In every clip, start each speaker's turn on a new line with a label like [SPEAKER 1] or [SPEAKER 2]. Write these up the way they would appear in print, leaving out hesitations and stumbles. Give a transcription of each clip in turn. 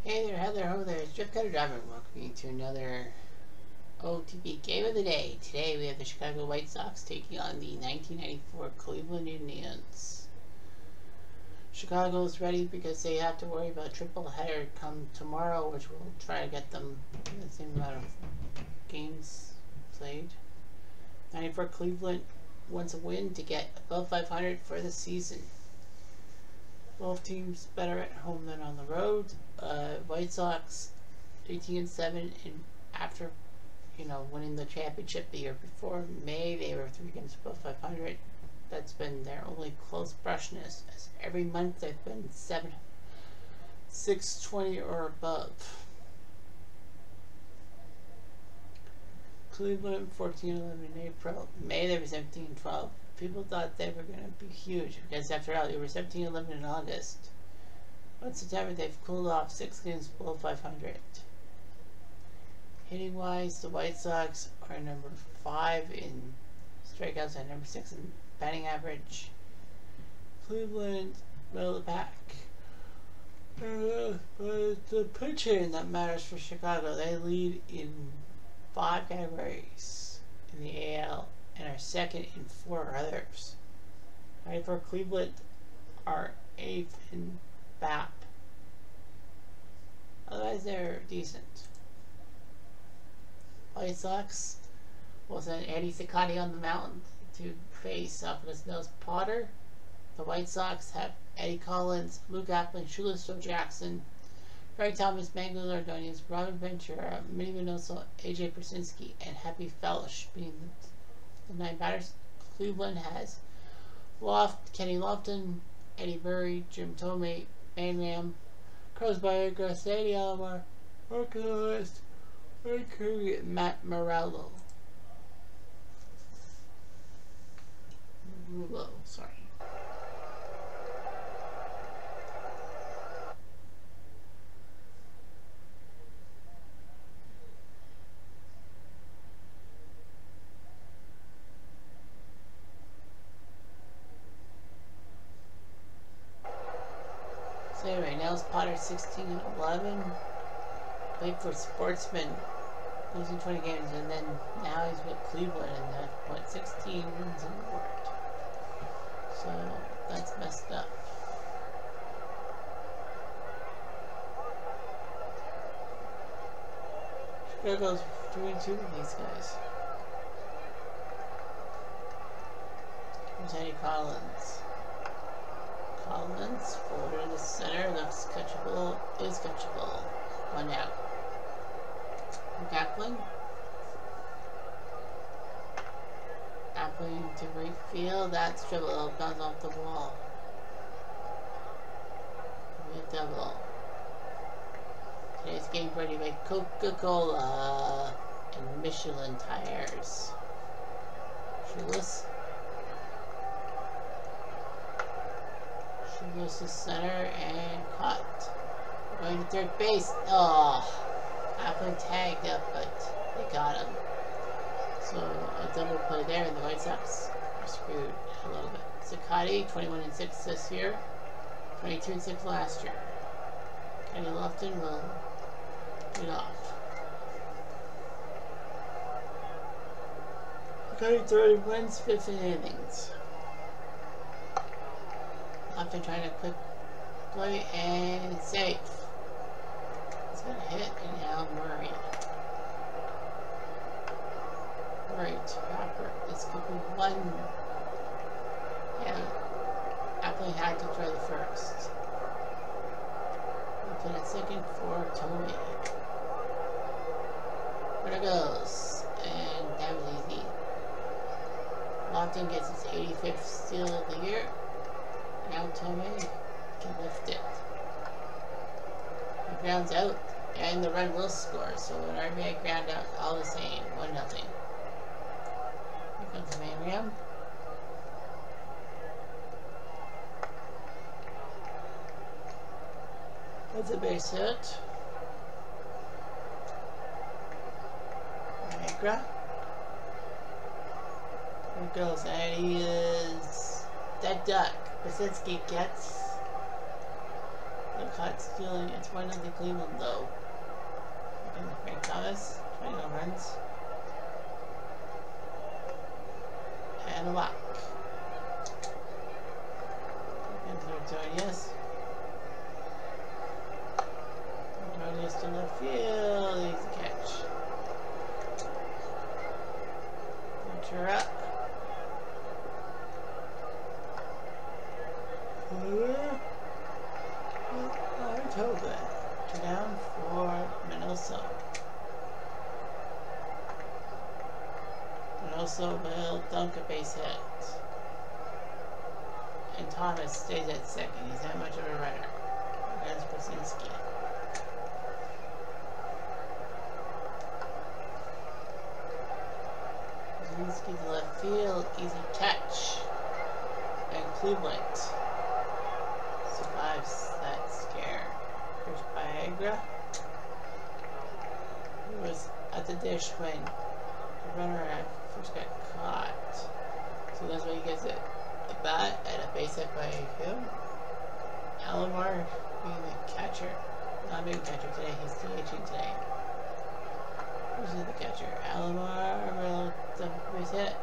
[SPEAKER 1] Hey there, Heather, ho there, it's Jeff Cutter Driver. Welcome to another OOTP Game of the Day. Today we have the Chicago White Sox taking on the 1994 Cleveland Indians. Chicago is ready because they have to worry about a triple header come tomorrow, which will try to get them the same amount of games played. 94 Cleveland wants a win to get above 500 for the season. Both teams better at home than on the road. White Sox 18-7, and after winning the championship the year before, May, they were 3 games above 500. That's been their only close brushness, as every month they've been 620 or above. Cleveland 14-11 in April. May they were 17-12. People thought they were going to be huge because after all, they were 17-11 in August. But September they've cooled off 6 games below 500. Hitting wise, the White Sox are number 5 in strikeouts and number 6 in batting average. Cleveland, middle of the pack. But the pitching that matters for Chicago, they lead in 5 categories in the AL and are second in 4 others. Right, for Cleveland are 8th in BAP. Otherwise, they're decent. White Sox will send Eddie Cicotti on the mound to face up against Nels Potter. The White Sox have Eddie Collins, Luke Appling, Shoeless Joe Jackson, Frank Thomas, Mango Ordonez, Robin Ventura, Minnie Minoso, AJ Persinski, and Happy Felsh being the 9 batters. Cleveland has Kenny Lofton, Eddie Murray, Jim Tomei, Man Ram, Crosby, Grassady Alomar, Marcus, Mercury, and Matt Morello. Sorry. So anyway, Nels Potter 16-11. Played for Sportsman, losing 20 games, and then now he's with Cleveland and have what, 16 wins in the board. So that's messed up. Chicago's 3-2 with these guys. Here's Eddie Collins. Collins, forward in the center, looks catchable, is catchable. 1 out. Appling. Appling to right field, that's dribble, bounce off the wall. With double. Today's game ready by Coca-Cola and Michelin tires. Shoeless. Shoeless to center and caught. Going to third base. Oh, Appling tagged up, but they got him. So a double play there, and the White Sox are screwed a little bit. Cicotti, 21-6 this year, 22-6 last year. Kenny Lofton will get off. Cicotti 30 wins, 15 innings. Lofton trying to quick play and safe. He's gonna hit, and now Murray. Right, Rapper. This could be 1. Yeah, Appling had to throw the first. Looking at second for Tomei. There it goes, and that was easy. Lofton gets his 85th steal of the year. Now Tomei can lift it. The ground's out, and the run will score, so an RBI ground out, all the same, 1-0. Here comes Manriam. That's a base hit. Niagara. There it goes, and he is dead duck. Persinski gets the caught stealing. It's one of the Cleveland though. Looking at Frank Thomas, 21 runs. And a walk. Antonius. Antonius to left field. Easy catch. Ventura. October. 2 down for Minoso. Minoso will dunk a base hit. And Thomas stays at second. He's that much of a runner. There's Krasinski. Krasinski to left field. Easy catch. And Cleveland survives that scare. Here's Viagra. He was at the dish when the runner first got caught. So that's why he gets it. A bat and a base hit by him. Alomar being the catcher. Not being catcher today, he's DHing today. Who's the catcher? Alomar will dump a base hit.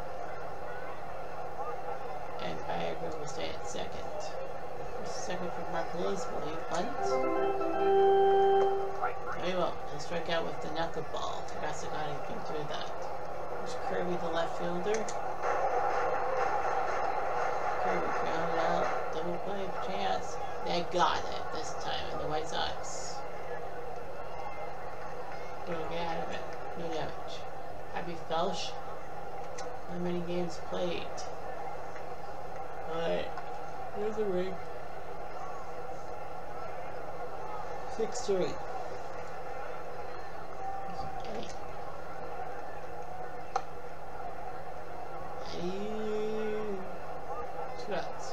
[SPEAKER 1] And Viagra will stay at second. Second for Mark Lewis, will he punt? No, he won't. He'll strike out with the knuckleball. Tagasigani can do that. There's Kirby, the left fielder. Kirby grounded out. Double play chance. They got it this time in the White Sox. Don't get out of it. No damage. Happy Felsh. How many games played? But there's a ring. 6-3. Okay. Struts.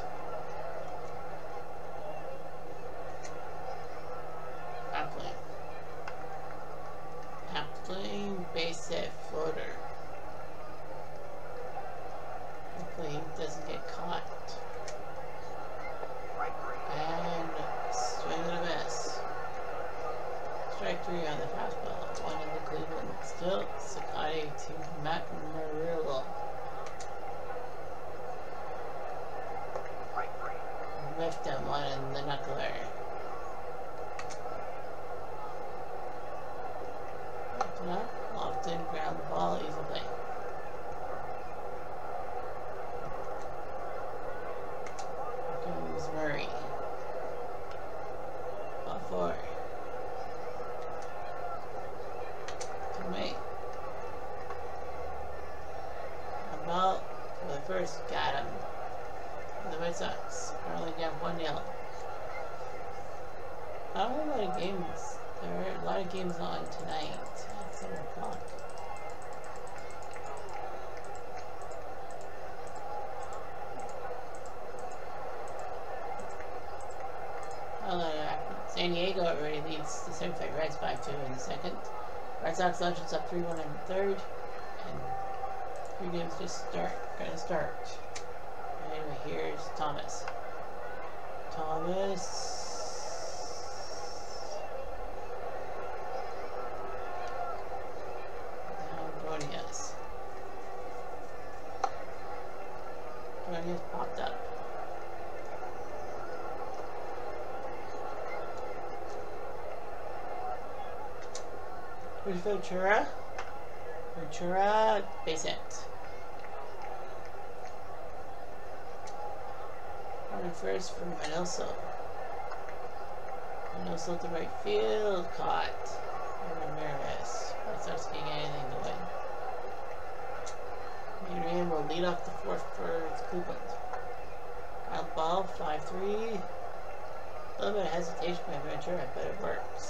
[SPEAKER 1] Appling. Appling base hit floater. Hopefully he doesn't get caught. And swing and a miss. Strike 3 on the fastball. 1 in the Cleveland. Still, Sakati to Matt Murillo. Whiffed him. 1 in the knuckler. Often ground the ball easily. Here comes Murray. Ball 4. To me. Ball for the first. Got him. The White Sox are only down 1-0. I don't know a lot of games. There are a lot of games on tonight at 7 o'clock. San Diego already leads the 75 Reds by 2 in the second. Red Sox Legends up 3-1 in the third. And 3 games just gonna start. Anyway, here's Thomas. Thomas. Bronius. Bronius popped up. Here's Ventura. Ventura, base hit. Running first from Minoso. Minoso to right field, caught. Ramirez. White Sox can't get anything to win. Miriam will lead off the 4th for Cleveland. Ground ball, 5-3. A little bit of hesitation by Ventura, but it works.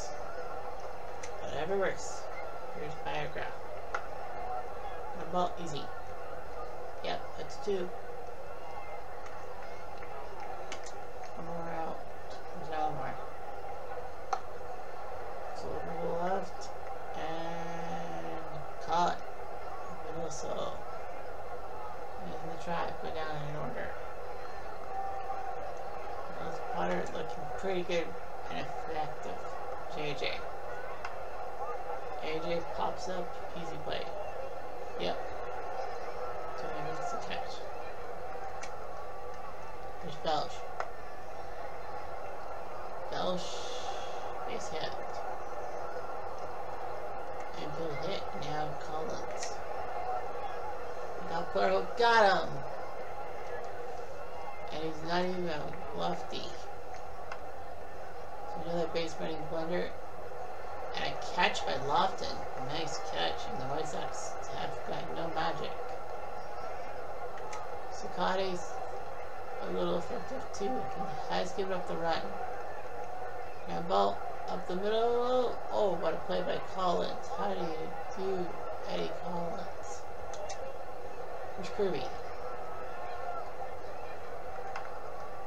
[SPEAKER 1] Whatever works. Here's Viagra. Ground ball, easy. Yep, that's 2. One more out. There's Alomar. So to the left. And caught. Minoso. And the trap, go down in order. Potter looking pretty good in a AJ. AJ pops up, easy play. Yep. So he makes the catch. There's Belch. Belch, base hit. And Bill hit. Now Collins. Got Burrow, got him! And he's not even lefty. So another base running blunder. And a catch by Lofton. Nice catch. And the White Sox have got no magic. Cicade's a little effective too. He has given up the run. Now ball up the middle. Oh, what a play by Collins. How do you do Eddie Collins? Where's Kirby?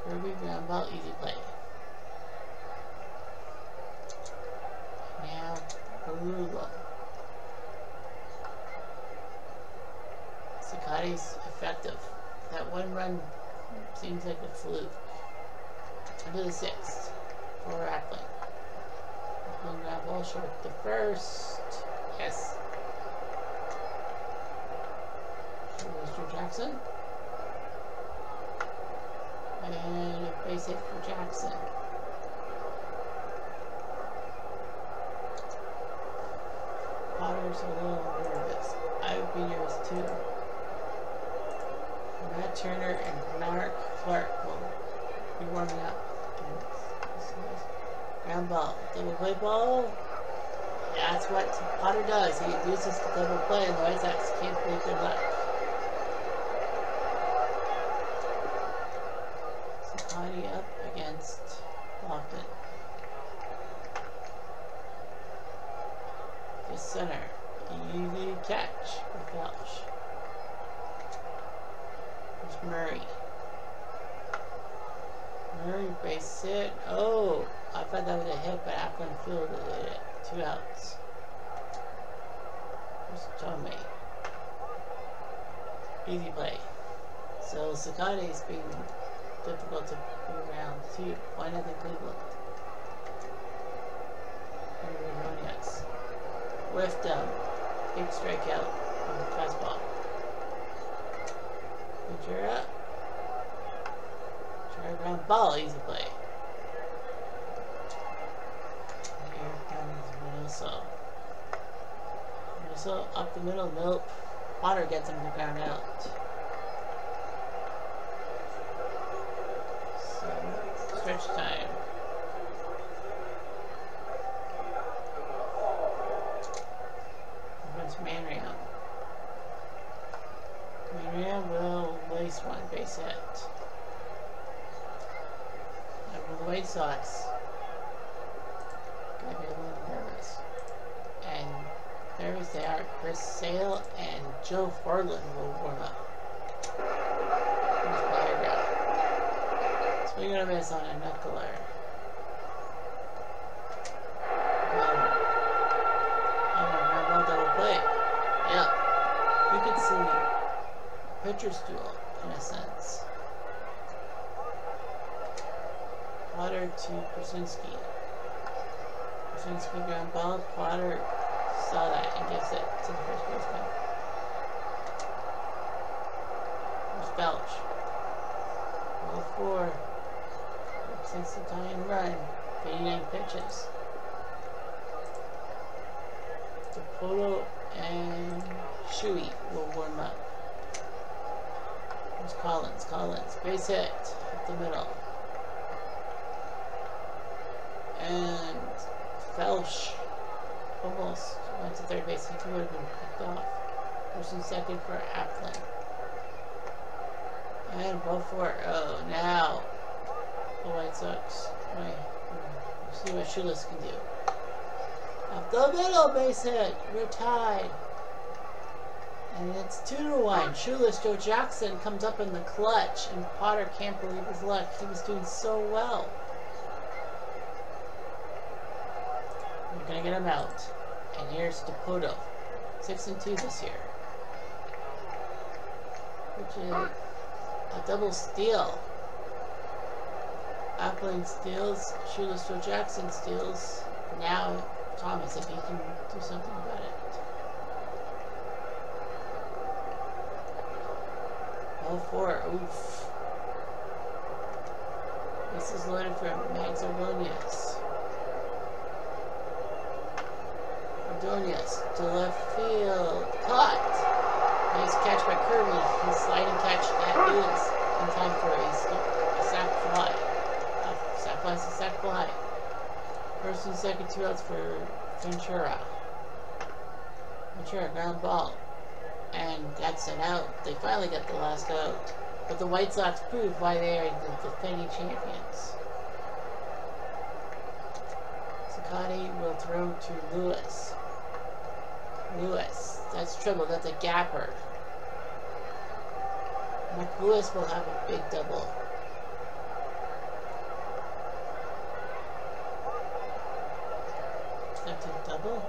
[SPEAKER 1] Kirby, ground ball, easy play. Now, Aruba. Cicade's effective. That one run seems like a fluke. Into the sixth for Rackling. Rackling ground ball short the first. Yes. Mr. Jackson. And a base hit for Jackson. Potter's a little nervous. I would be nervous too. Matt Turner and Mark Clark will be warming up. Ground ball. Double play ball. That's what Potter does. He uses the double play and the White Sox can't break their luck. Ciccone up against Lofton. The center. Easy catch with Welsh. There's Murray. Murray base hit. Oh, I thought that was a hit, but Ackland fielded it. 2 outs. There's Tomei. Easy play. So Ciccone is being difficult to be around too. Why not in Cleveland? Yes. Whiffed him. Big strikeout on the fastball. Ventura. Try ground ball, easy play. And here comes Minoso. Minoso up the middle, nope. Potter gets him to ground out. So, stretch time. Manriam. Manriam will waste one base hit. And for the White Sox, gonna be a little nervous. And nervous they are. Chris Sale and Joe Farland will warm up. Here's Paragraph. Swing and a miss on a knuckler. Yep, you could see pitcher's duel in a sense. Potter to Krasinski. Krasinski ground ball. Potter saw that and gives it to the first baseman. There's Belch. Roll 4. Since the tying run. 89 pitches. Dipoto and Shuey will warm up. There's Collins. Collins. Base hit up the middle. And Felsch almost went to third base. He would have been picked off. First and second for Ackland. And both for now the White Sox. We'll see what Shoeless can do. Up the middle, base hit. We're tied. And it's 2-1. Shoeless Joe Jackson comes up in the clutch, and Potter can't believe his luck. He was doing so well. We're gonna get him out. And here's Dipoto. 6-2 this year. Which is a double steal. Ackland steals. Shoeless Joe Jackson steals. Now, Thomas, if he can do something about it. All four, oof. This is loaded for Max Ordonez. Ordonez to left field. Caught! Nice catch by Kirby. His sliding catch, that is in time for a sack fly. Sack fly is a sack fly. First and second, 2 outs for Ventura. Ventura, ground ball. And that's an out. They finally got the last out. But the White Sox prove why they are the defending champions. Sakati will throw to Lewis. Lewis. That's trouble. That's a gapper. Mark Lewis will have a big double. That's a double.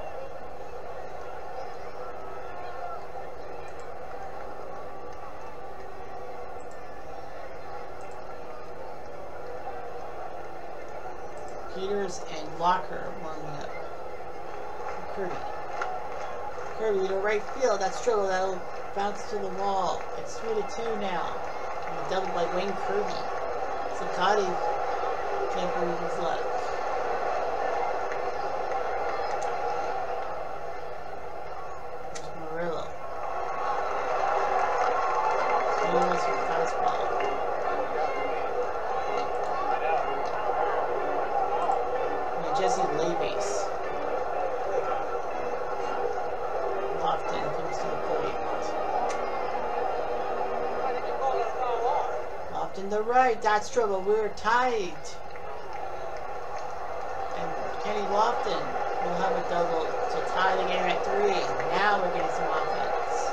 [SPEAKER 1] Peters and Locker warming up. Kirby. Kirby to right field. That's trouble. That'll bounce to the wall. It's 3-2 now. And doubled by Wayne Kirby. Sakati can't believe his luck. There's Murillo. Murillo's fastball. Jesse Leibase. Lofton comes to the plate. Lofton to right. That's trouble. We're tied. And Kenny Lofton will have a double to tie the game at 3. Now we're getting some offense.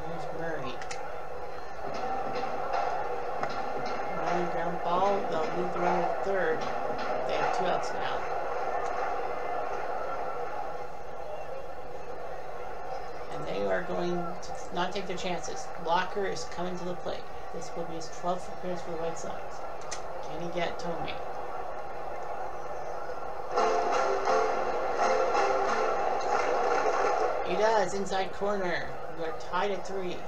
[SPEAKER 1] Here's Murray. Ground ball, they'll move the runner to third. They have 2 outs now. And they are going to not take their chances. Blocker is coming to the plate. This will be his 12th appearance for the White Sox. Can he get Tomei? He does, inside corner. We are tied at 3.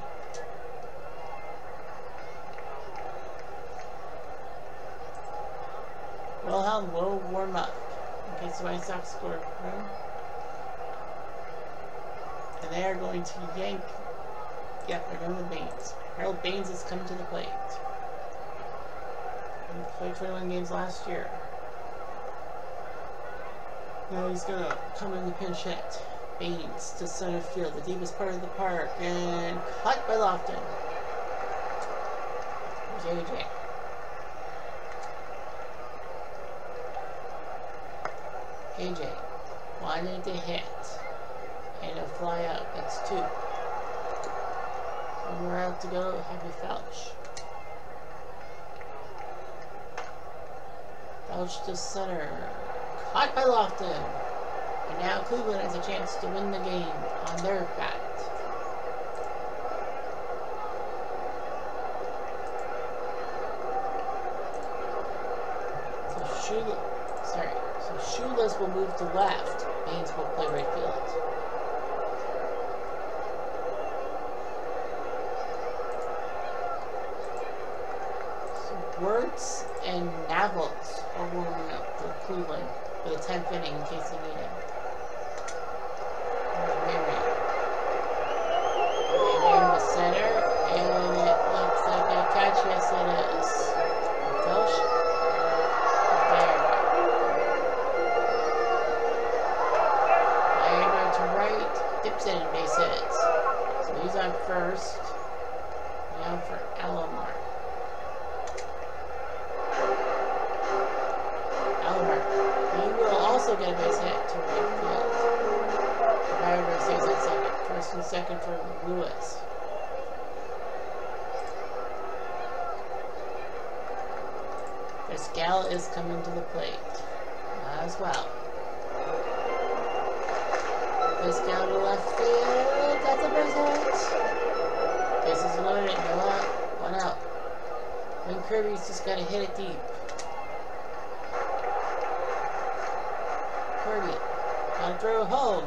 [SPEAKER 1] Wilhelm will warm up in case the White Sox score room. And they are going to yank. Yep, they're going with Baines. Harold Baines is coming to the plate. He played 21 games last year. Now he's going to come in the pinch hit. Baines to center field, the deepest part of the park, and cut by Lofton. There's AJ. AJ wanted to hit and a fly out. That's 2. One more out to go. Happy Felch. Felch to center. Caught by Lofton. And now Cleveland has a chance to win the game on their bat. So Shoeless will move to left. Baines will play right field. So Wirtz and Navels are warming up for Cleveland for the 10th inning in case they need him. Maybe in the center, and it looks like a catch. Yes, it is. Felch. Dips in and base hits. So he's on first. Now for Alomar. Alomar. He will also get a base hit to right field. Ryder stays at second. First and second for Lewis. Pascal is coming to the plate as well. This down to left field. That's a base hit. Bases loaded. No out. 1 out. When Kirby's just gotta hit it deep. Kirby, gotta throw home.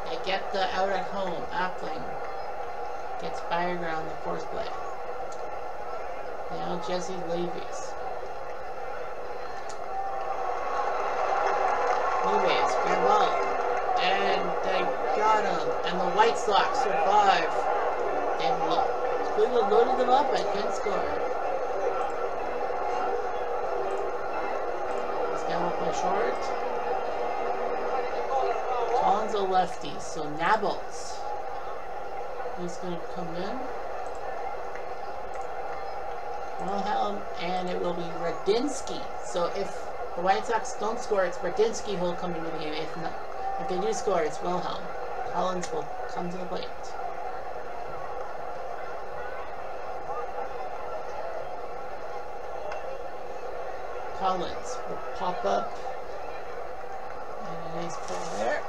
[SPEAKER 1] They get the out at home. Appling gets fired around the force play. Now Jesse Levy's. Levy's, grab ball. And they got him. And the White Sox survive. And Cleveland loaded them up but couldn't score. This guy will play short. Collins a lefty, so Nabolts is going to come in. Wilhelm, and it will be Radinsky. So if the White Sox don't score, it's Radinsky who will come into the game. If they do score, it's Wilhelm. Collins will come to the plate. Collins will pop up. And a nice play there.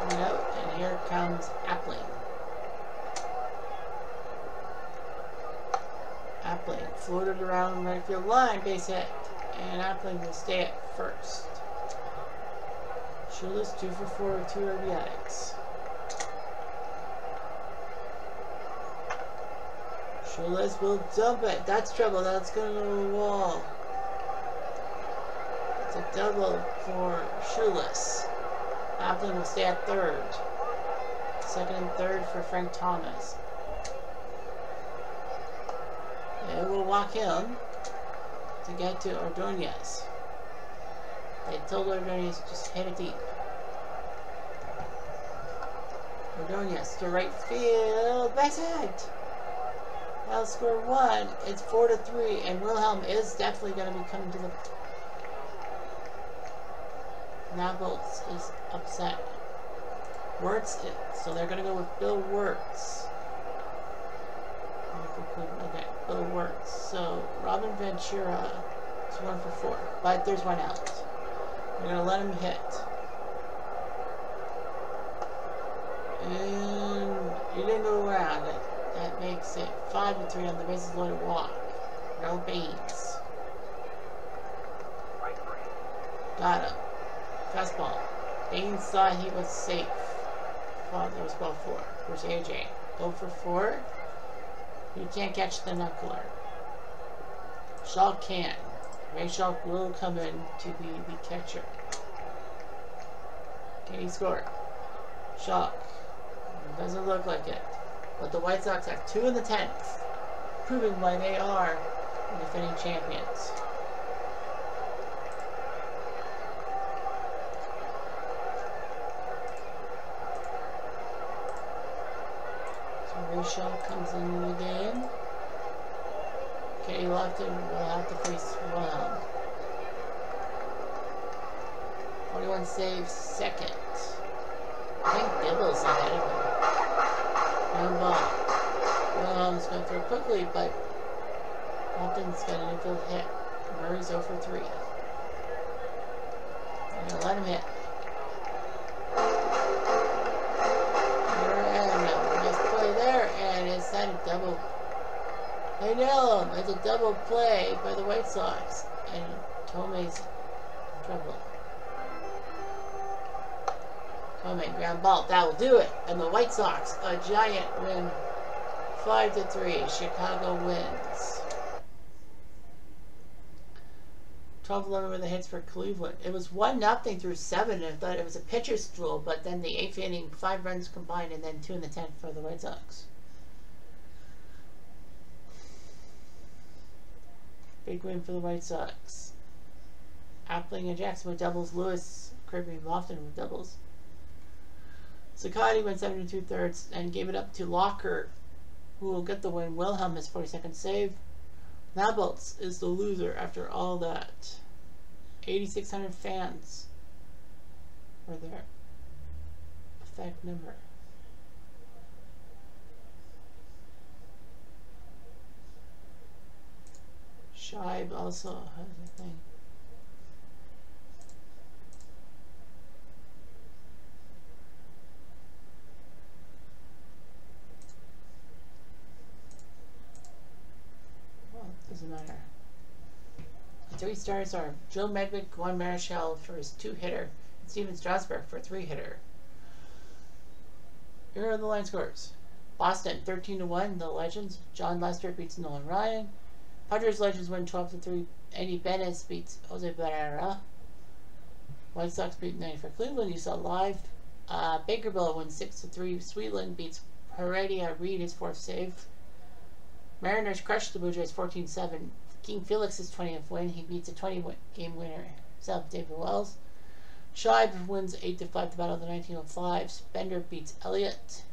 [SPEAKER 1] Out, and here comes Appling. Appling floated around right field line, base hit, and Appling will stay at first. Shoeless 2 for 4 with 2 RBIs. Shoeless will dump it. That's trouble. That's going to go to the wall. It's a double for Shoeless. Appling will stay at third. Second and third for Frank Thomas. They will walk him to get to Ordonez. They told Ordonez just hit it deep. Ordonez to right field. Base hit. That'll score 1. It's 4-3, and Wilhelm is definitely going to be coming to the. Nabolts is upset. Wirtz is, so they're going to go with Bill Wirtz. Okay, Bill Wirtz. So Robin Ventura is 1 for 4, but there's 1 out. They're going to let him hit. And he didn't go around it. That makes it 5-3 on the bases loaded walk. No Baines. Got him. Fastball. Baines thought he was safe. Thought that was ball 4. Where's AJ? 0 for 4. He can't catch the knuckler. Shaw can. Ray Shaw will come in to be the catcher. Can he score? Shaw. Doesn't look like it. But the White Sox have 2 in the 10th, proving why they are the defending champions. So Rachel comes into the game. Katie Lofton will have to face Wilhelm. 41 saves, second. I think Dibble's ahead of him. Ground ball. Wilhelm's going to throw quickly, but Lofton's got an infield hit. Murray's 0 for 3. I'm going to let him hit. Nice play there, and is that a double? They nail him. It's a double play by the White Sox, and Tomei's in trouble. Tomei, ground ball. That will do it. And the White Sox, a giant win. 5-3. Chicago wins. 12-11 with the hits for Cleveland. It was 1-0 through 7. I thought it was a pitcher's duel, but then the 8th inning, 5 runs combined, and then 2 in the 10th for the White Sox. Big win for the White Sox. Appling and Jackson with doubles. Lewis, Kirby, and Lofton with doubles. Sakati went 7 2/3 and gave it up to Locker, who will get the win. Wilhelm his 42nd save. Nabolts is the loser after all that. 8,600 fans were their effect number. Scheib also has a thing. 3 stars are Joe Medwick, Juan Marichal for his 2-hitter, and Steven Strasburg for a 3-hitter. Here are the line scores. Boston 13-1. The Legends. John Lester beats Nolan Ryan. Padres Legends win 12-3. Andy Benes beats Jose Barrera. White Sox beat 9 for Cleveland. You saw live. Bakerville wins 6-3. Sweetland beats Heredia Reed, his 4th save. Mariners crushed the Blue Jays 14-7. King Felix's 20th win. He beats a 20-game winner himself, David Wells. Scheib wins 8-5 the Battle of the 1905s. Bender beats Elliott.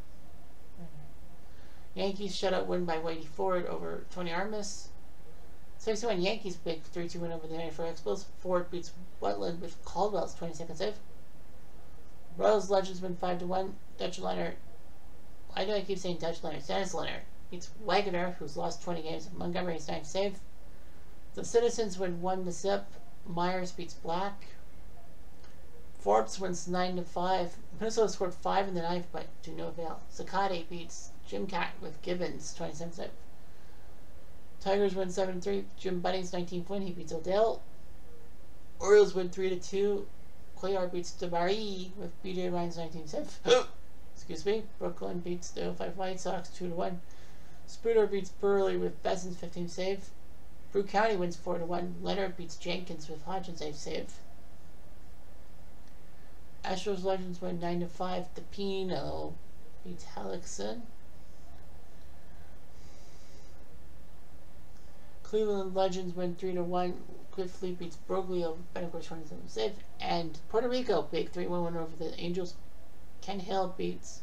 [SPEAKER 1] Yankees shutout win by Whitey Ford over Tony Armas. 61 Yankees big 3-2 win over the 94 Expos. Ford beats Wetland with Caldwell's 22nd save. Royals Legends win 5-1. Dutch Leonard. Why do I keep saying Dutch Leonard? Dennis Leonard beats Wagner, who's lost 20 games. Montgomery's 9th save. The Citizens win 1-0. Myers beats Black. Forbes wins 9-5. Minnesota scored 5 in the 9th, but to no avail. Zacate beats Jim Cat with Gibbons 27th save. Tigers win 7-3. Jim Bunning's 19th win. He beats Odell. Orioles win 3-2. Cuellar beats DeBarry with BJ Ryan's 19th save. Excuse me. Brooklyn beats the 05 White Sox 2-1. Spooner beats Burley with Besson's 15th save. Brew County wins 4-1. Leonard beats Jenkins with Hodgins' 8th save. Astros Legends win 9-5. DePino beats Hellickson. Cleveland Legends win 3-1. Cliffley beats Broglio with Betancourt's 27th save. And Puerto Rico big 3-1 win over the Angels. Ken Hill beats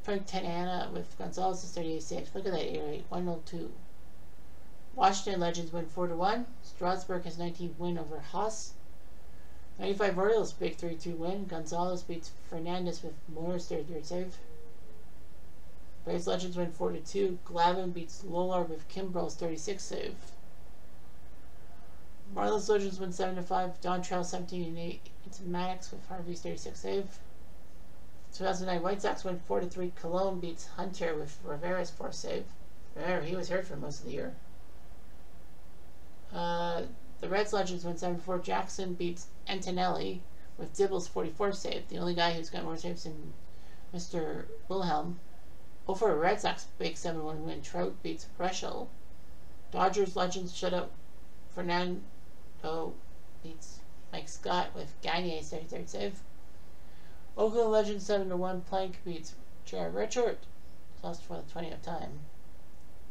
[SPEAKER 1] Frank Tanana with Gonzalez's 38th save. Look at that 8-8. 102. Washington Legends win 4-1. Strasburg has 19th win over Haas. 95 Orioles big 3-2 win. Gonzalez beats Fernandez with Moore's 33rd save. Braves Legends win 4-2. Glavin beats Lolar with Kimbrell's 36th save. Marlins Legends win 7-5. Dontrell 17-8. It's Maddox with Harvey's 36th save. 2009 White Sox win 4-3. Colon beats Hunter with Rivera's 4th save. Remember, he was hurt for most of the year. The Reds Legends win 7-4. Jackson beats Antonelli with Dibble's 44th save. The only guy who's got more saves than Mr. Wilhelm. For Red Sox big 7-1 win. Trout beats Rushell. Dodgers Legends shutout. Fernando beats Mike Scott with Gagne's 33rd save. Oakland Legends 7-1. Plank beats Jared Richard. Lost for the 20th time.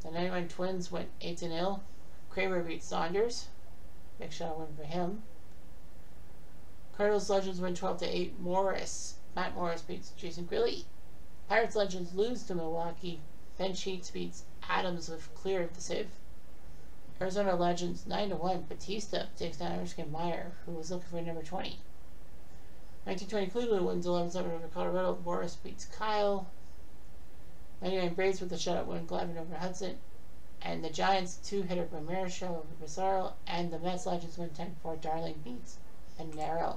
[SPEAKER 1] The 91 Twins went 8-0. Kramer beats Saunders. Big shutout win for him. Cardinals Legends win 12-8. Matt Morris beats Jason Grilly. Pirates Legends lose to Milwaukee. Ben Sheets beats Adams with Clear of the save. Arizona Legends 9-1. Batista takes down Erskine Meyer, who was looking for number 20. 1920 Cleveland wins 11-7 over Colorado. Morris beats Kyle. 99 Braves with a shutout win. Glavin over Hudson. And the Giants 2-hitter by Marichal over Pizarro. And the Mets Legends win 10-4. Darling beats Anero.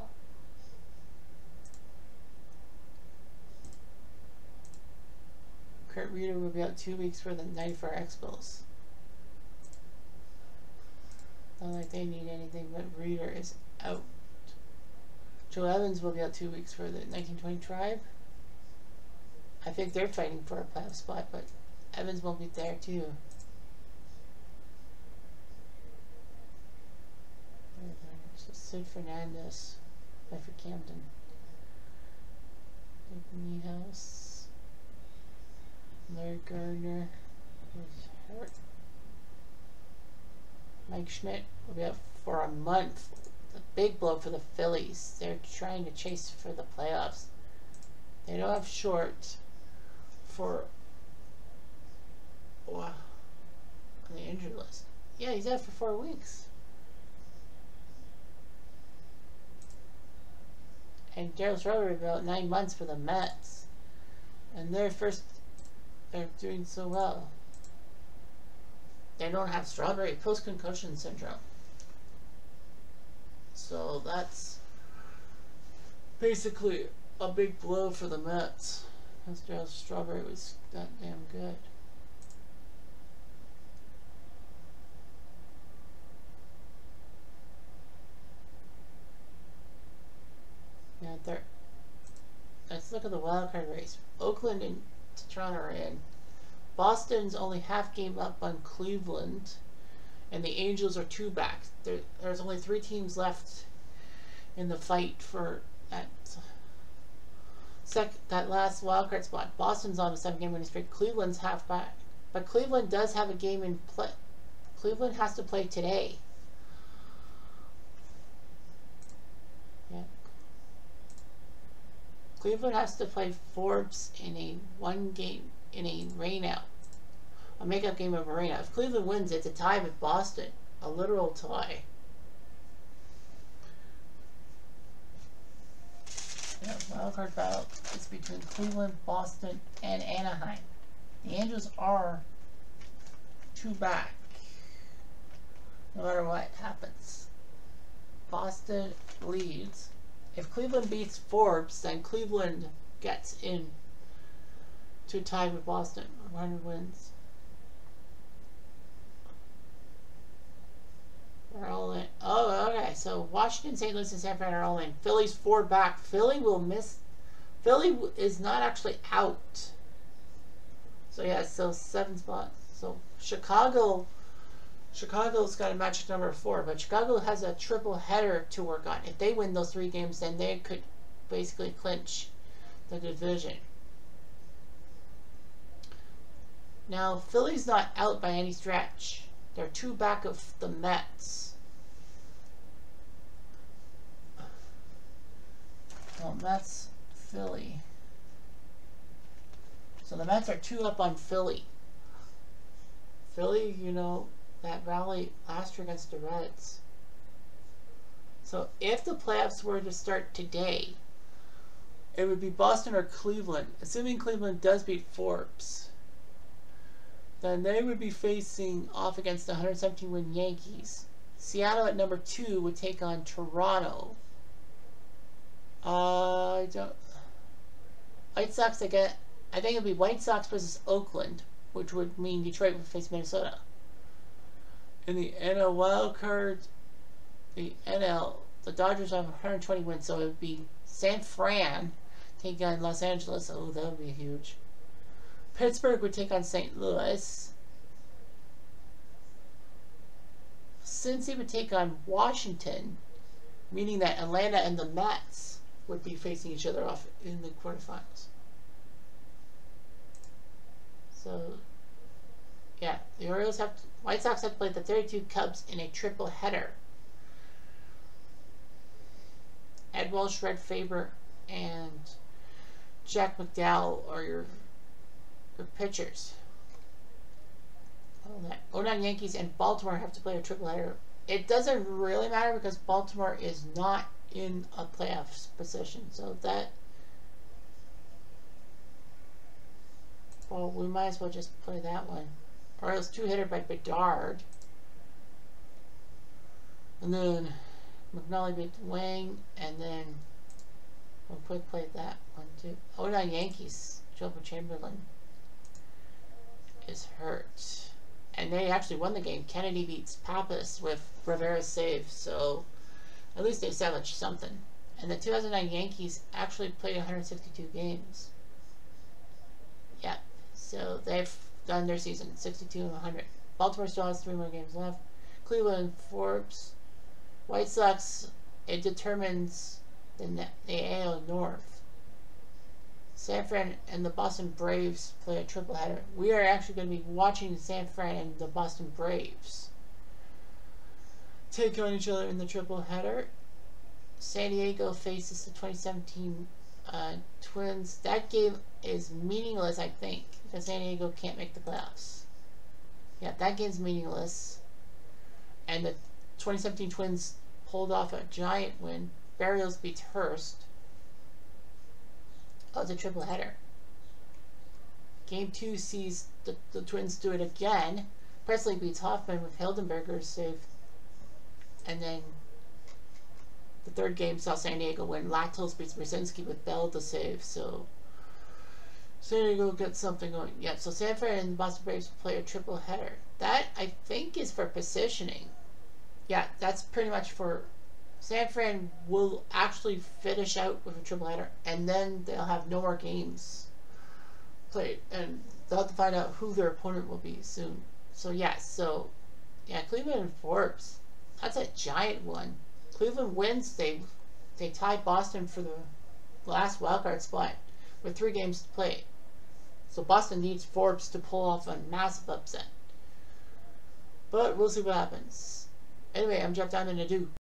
[SPEAKER 1] Kurt Reeder will be out 2 weeks for the 94 Expos. Not like they need anything, but Reeder is out. Joe Evans will be out 2 weeks for the 1920 Tribe. I think they're fighting for a playoff spot, but Evans won't be there too. So Sid Fernandez, Bedford Camden. Niehaus. Larry Gardner is hurt. Mike Schmidt will be out for a month. The big blow for the Phillies. They're trying to chase for the playoffs. They don't have Short for on the injured list. Yeah, he's out for 4 weeks. And Darryl Strawberry about 9 months for the Mets. And they're doing so well. They don't have Strawberry post-concussion syndrome. So that's basically a big blow for the Mets. Because Darryl Strawberry was that damn good. look at the wild card race. Oakland and Toronto are in. Boston's only half game up on Cleveland, and the Angels are 2 back. There's only 3 teams left in the fight for that last wild card spot. Boston's on a 7-game winning streak. Cleveland's half back, but Cleveland does have a game in play. Cleveland has to play today. Yeah. Cleveland has to play Forbes in a rainout. A makeup game of a rainout. If Cleveland wins, it's a tie with Boston. A literal tie. Yeah, wildcard battle is between Cleveland, Boston, and Anaheim. The Angels are 2 back. No matter what happens. Boston leads. If Cleveland beats Forbes, then Cleveland gets in to a tie with Boston. 100 wins. They're all in. Oh, okay. So Washington, St. Louis, and San Fran are all in. Philly's 4 back. Philly will miss. Philly is not actually out. So yeah, so 7 spots. So Chicago's got a magic number of 4, but Chicago has a triple header to work on. If they win those 3 games, then they could basically clinch the division. Now, Philly's not out by any stretch. They're 2 back of the Mets. Well, Mets, Philly. So the Mets are 2 up on Philly. Philly, you know, that rally last year against the Reds. So if the playoffs were to start today, it would be Boston or Cleveland. Assuming Cleveland does beat Forbes, then they would be facing off against the 117-win Yankees. Seattle at number 2 would take on Toronto. White Sox again. I think it would be White Sox versus Oakland, which would mean Detroit would face Minnesota. In the NL wild card, the Dodgers have 120 wins, so it would be San Fran taking on Los Angeles. Oh, that would be huge. Pittsburgh would take on St. Louis. Cincy would take on Washington, meaning that Atlanta and the Mets would be facing each other off in the quarterfinals. So, yeah, the White Sox have to play the 32 Cubs in a triple header. Ed Walsh, Red Faber, and Jack McDowell are your pitchers. Oh, that 09 Yankees and Baltimore have to play a triple header. It doesn't really matter because Baltimore is not in a playoff position, so that, well, we might as well just play that one. Or else 2-hitter by Bedard. And then McNally beat Wang, and then we'll quick play that one too. 09 Yankees, Joba Chamberlain is hurt. And they actually won the game. Kennedy beats Pappas with Rivera's save, so at least they salvaged something. And the 2009 Yankees actually played 162 games. Yeah, so they've done their season 62 and 100. Baltimore still has 3 more games left. Cleveland, Forbes, White Sox. It determines the AL North. San Fran and the Boston Braves play a triple header. We are actually going to be watching San Fran and the Boston Braves take on each other in the triple header. San Diego faces the 2017 Twins. That game is meaningless, I think, because San Diego can't make the playoffs. Yeah, that game's meaningless. And the 2017 Twins pulled off a giant win. Barrios beats Hurst. Oh, it's a triple header. Game 2 sees the Twins do it again. Presley beats Hoffman with Hildenberger's save. And then the third game saw San Diego win. Lactose beats Brzezinski with Bell to save. So San Diego gets something going. Yeah, so San Fran and the Boston Braves play a triple header. That, I think, is for positioning. Yeah, that's pretty much for San Fran will actually finish out with a triple header, and then they'll have no more games played, and they'll have to find out who their opponent will be soon. So yeah, Cleveland and Forbes, that's a giant one. Cleveland wins, they tie Boston for the last wildcard spot with 3 games to play. So Boston needs Forbes to pull off a massive upset. But we'll see what happens. Anyway, I'm Jeff Diamond, adieu.